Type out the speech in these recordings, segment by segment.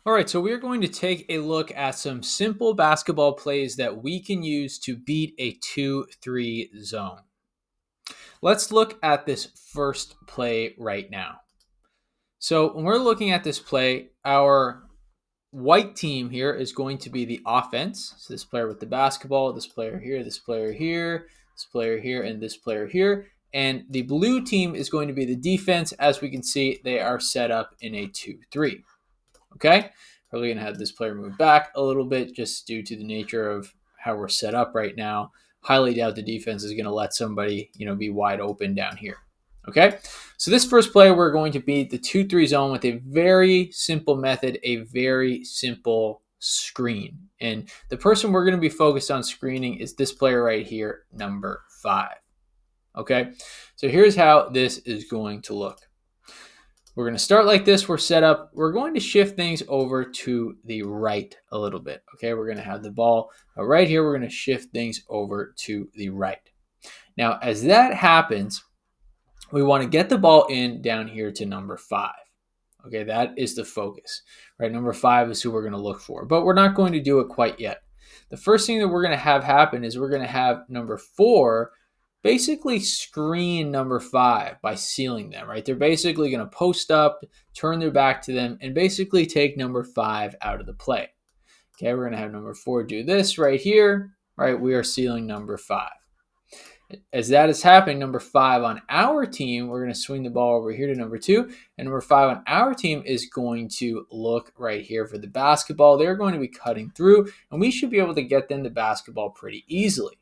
All right, so we're going to take a look at some simple basketball plays that we can use to beat a 2-3 zone. Let's look at this first play right now. So when we're looking at this play, our white team here is going to be the offense. So this player with the basketball, this player here, this player here, this player here, and this player here. And the blue team is going to be the defense. As we can see, they are set up in a 2-3. Okay, probably going to have this player move back a little bit just due to the nature of how we're set up right now. Highly doubt the defense is going to let somebody, be wide open down here. Okay, so this first play, we're going to beat the 2-3 zone with a very simple method, a very simple screen. And the person we're going to be focused on screening is this player right here, number 5. Okay, so here's how this is going to look. We're going to start like this. We're set up. We're going to shift things over to the right a little bit. Okay, we're going to have the ball right here. We're going to shift things over to the right. Now, as that happens, we want to get the ball in down here to number 5. Okay, that is the focus, right? Number 5 is who we're going to look for, but we're not going to do it quite yet. The first thing that we're going to have happen is we're going to have number 4 basically screen number 5 by sealing them, right? They're basically going to post up, turn their back to them, and basically take number 5 out of the play. Okay, we're going to have number 4 do this right here, right? We are sealing number 5. As that is happening, number 5 on our team, we're going to swing the ball over here to number 2. And number 5 on our team is going to look right here for the basketball. They're going to be cutting through, and we should be able to get them the basketball pretty easily.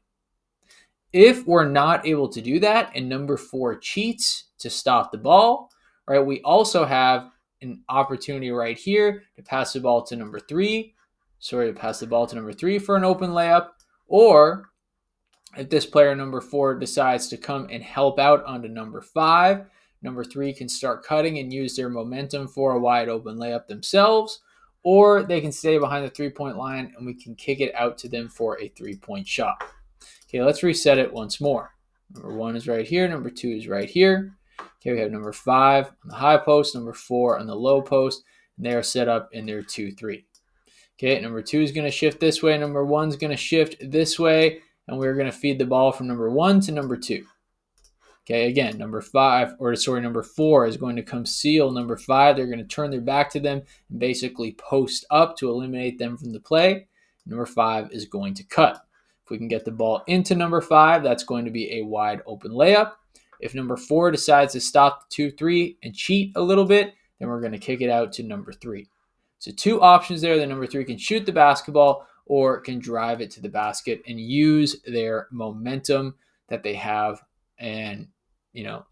If we're not able to do that and number 4 cheats to stop the ball, right, we also have an opportunity right here to pass the ball to number 3. Pass the ball to number 3 for an open layup. Or if this player, number 4, decides to come and help out onto number 5, number 3 can start cutting and use their momentum for a wide open layup themselves. Or they can stay behind the 3-point line and we can kick it out to them for a 3-point shot. Okay, let's reset it once more. Number 1 is right here. Number 2 is right here. Okay, we have number 5 on the high post, number 4 on the low post, and they are set up in their 2-3. Okay, number 2 is going to shift this way. Number 1 is going to shift this way, and we're going to feed the ball from number 1 to number 2. Okay, again, number 4 is going to come seal number 5. They're going to turn their back to them and basically post up to eliminate them from the play. Number 5 is going to cut. If we can get the ball into number 5, that's going to be a wide open layup. If number 4 decides to stop the 2-3 and cheat a little bit, then we're going to kick it out to number 3. So 2 options there. The number 3 can shoot the basketball or can drive it to the basket and use their momentum that they have. And,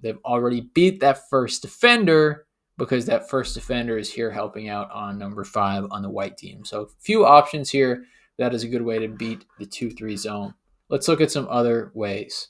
they've already beat that first defender because that first defender is here helping out on number 5 on the white team. So a few options here. That is a good way to beat the 2-3 zone. Let's look at some other ways.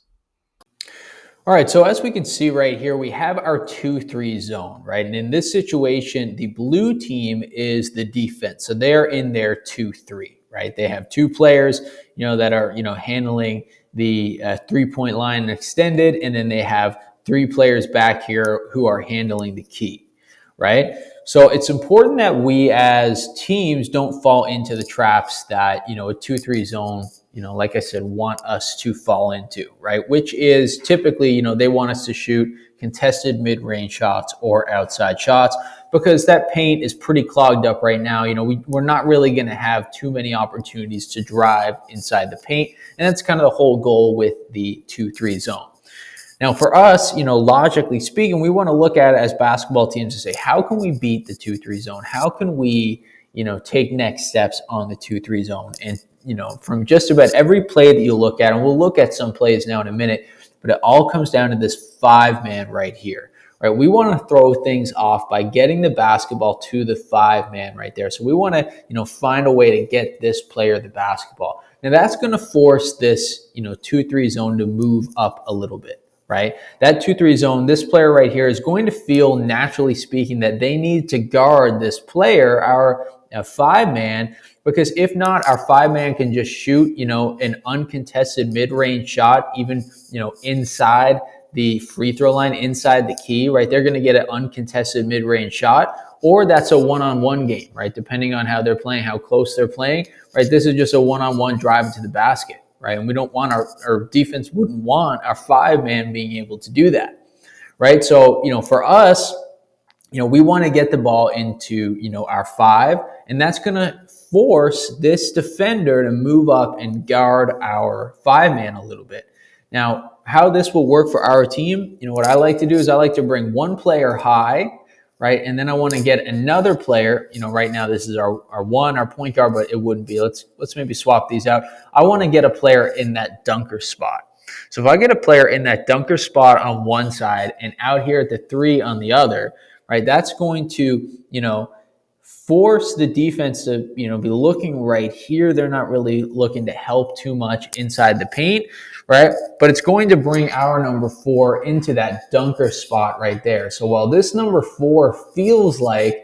All right, so as we can see right here, we have our 2-3 zone, right? And in this situation, the blue team is the defense. So they're in their 2-3, right? They have 2 players, that are, handling the 3-point line extended, and then they have 3 players back here who are handling the key, right? So it's important that we as teams don't fall into the traps that, a 2-3 zone, like I said, want us to fall into, right? Which is typically, they want us to shoot contested mid-range shots or outside shots because that paint is pretty clogged up right now. We're not really going to have too many opportunities to drive inside the paint. And that's kind of the whole goal with the 2-3 zone. Now, for us, logically speaking, we want to look at it as basketball teams and say, how can we beat the 2-3 zone? How can we, take next steps on the 2-3 zone? And, from just about every play that you look at, and we'll look at some plays now in a minute, but it all comes down to this 5-man right here, right? We want to throw things off by getting the basketball to the 5-man right there. So we want to, find a way to get this player the basketball. Now, that's going to force this, 2-3 zone to move up a little bit. Right? That 2-3 zone, this player right here is going to feel, naturally speaking, that they need to guard this player, our 5-man, because if not, our 5-man can just shoot, an uncontested mid-range shot, even, inside the free throw line, inside the key, right? They're going to get an uncontested mid-range shot, or that's a one-on-one game, right? Depending on how they're playing, how close they're playing, right? This is just a one-on-one drive into the basket, right? And we don't want our defense wouldn't want our 5-man being able to do that, right? So, for us, we want to get the ball into, our 5, and that's going to force this defender to move up and guard our 5-man a little bit. Now, how this will work for our team, what I like to do is I like to bring one player high, right? And then I want to get another player, right now this is our point guard, but it wouldn't be. Let's maybe swap these out. I want to get a player in that dunker spot. So if I get a player in that dunker spot on one side and out here at the 3 on the other, right, that's going to, force the defense to, be looking right here. They're not really looking to help too much inside the paint, right? But it's going to bring our number 4 into that dunker spot right there. So while this number 4 feels like,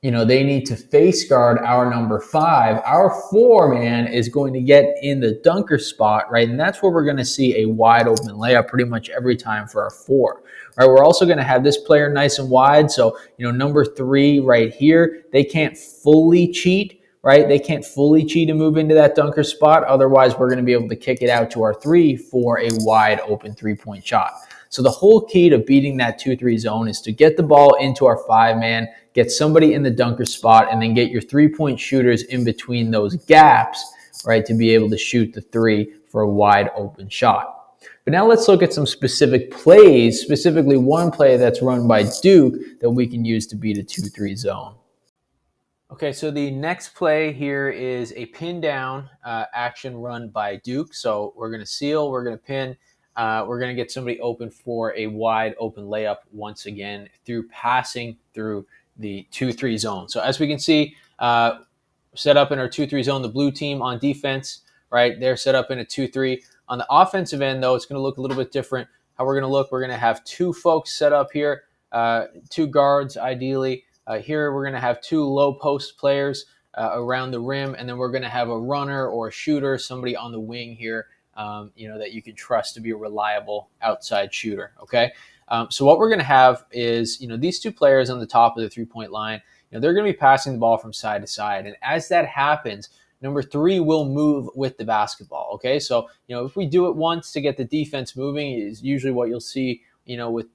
they need to face guard our number 5, our 4-man is going to get in the dunker spot, right? And that's where we're going to see a wide open layup pretty much every time for our 4. Right, we're also going to have this player nice and wide. So, number 3 right here, they can't fully cheat, right? They can't fully cheat and move into that dunker spot. Otherwise, we're going to be able to kick it out to our 3 for a wide open 3-point shot. So the whole key to beating that 2-3 zone is to get the ball into our 5-man, get somebody in the dunker spot, and then get your 3-point shooters in between those gaps, right, to be able to shoot the 3 for a wide open shot. But now let's look at some specific plays, specifically one play that's run by Duke that we can use to beat a 2-3 zone. Okay, so the next play here is a pin down action run by Duke. So we're going to seal, we're going to pin, we're going to get somebody open for a wide open layup once again through passing through the 2-3 zone. So as we can see, set up in our 2-3 zone, the blue team on defense, right? They're set up in a 2-3. On the offensive end, though, it's going to look a little bit different. How we're going to look, we're going to have 2 folks set up here, 2 guards ideally. Here we're going to have 2 low post players around the rim, and then we're going to have a runner or a shooter, somebody on the wing here, that you can trust to be a reliable outside shooter, okay? So what we're going to have is, these 2 players on the top of the 3-point line, they're going to be passing the ball from side to side, and as that happens, number 3 will move with the basketball, okay? So, if we do it once to get the defense moving is usually what you'll see, with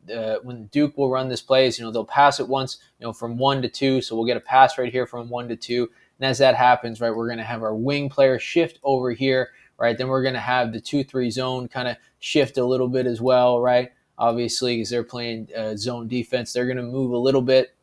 when Duke will run this plays, they'll pass it once, from 1 to 2. So we'll get a pass right here from 1 to 2. And as that happens, right, we're going to have our wing player shift over here, right? Then we're going to have the 2-3 zone kind of shift a little bit as well, right? Obviously, because they're playing zone defense, they're going to move a little bit,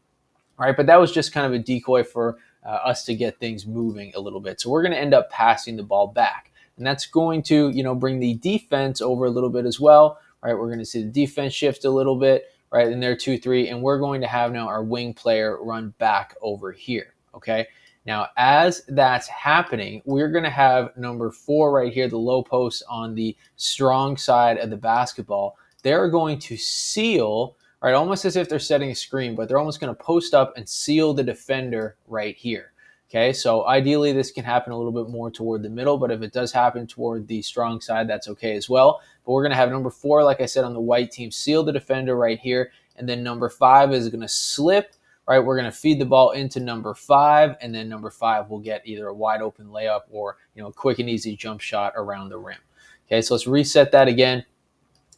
right? But that was just kind of a decoy for us to get things moving a little bit. So we're going to end up passing the ball back. And that's going to, bring the defense over a little bit as well, right? We're going to see the defense shift a little bit, right? In their 2-3, and we're going to have now our wing player run back over here, okay? Now, as that's happening, we're going to have number 4 right here, the low post on the strong side of the basketball. They're going to seal, right, almost as if they're setting a screen, but they're almost going to post up and seal the defender right here. Okay, so ideally this can happen a little bit more toward the middle, but if it does happen toward the strong side, that's okay as well. But we're going to have number 4, like I said, on the white team, seal the defender right here, and then number 5 is going to slip, right? We're going to feed the ball into number 5, and then number 5 will get either a wide open layup or, a quick and easy jump shot around the rim. Okay, so let's reset that again.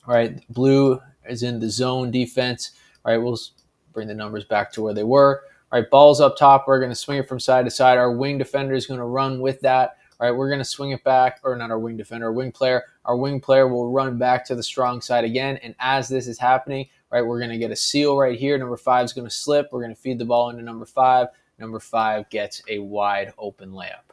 All right, blue is in the zone defense. All right, we'll bring the numbers back to where they were. All right, ball's up top. We're going to swing it from side to side. Our wing defender is going to run with that. All right, we're going to swing it back, or not our wing defender, our wing player. Our wing player will run back to the strong side again. And as this is happening, right, we're going to get a seal right here. Number 5 is going to slip. We're going to feed the ball into number 5. Number 5 gets a wide open layup.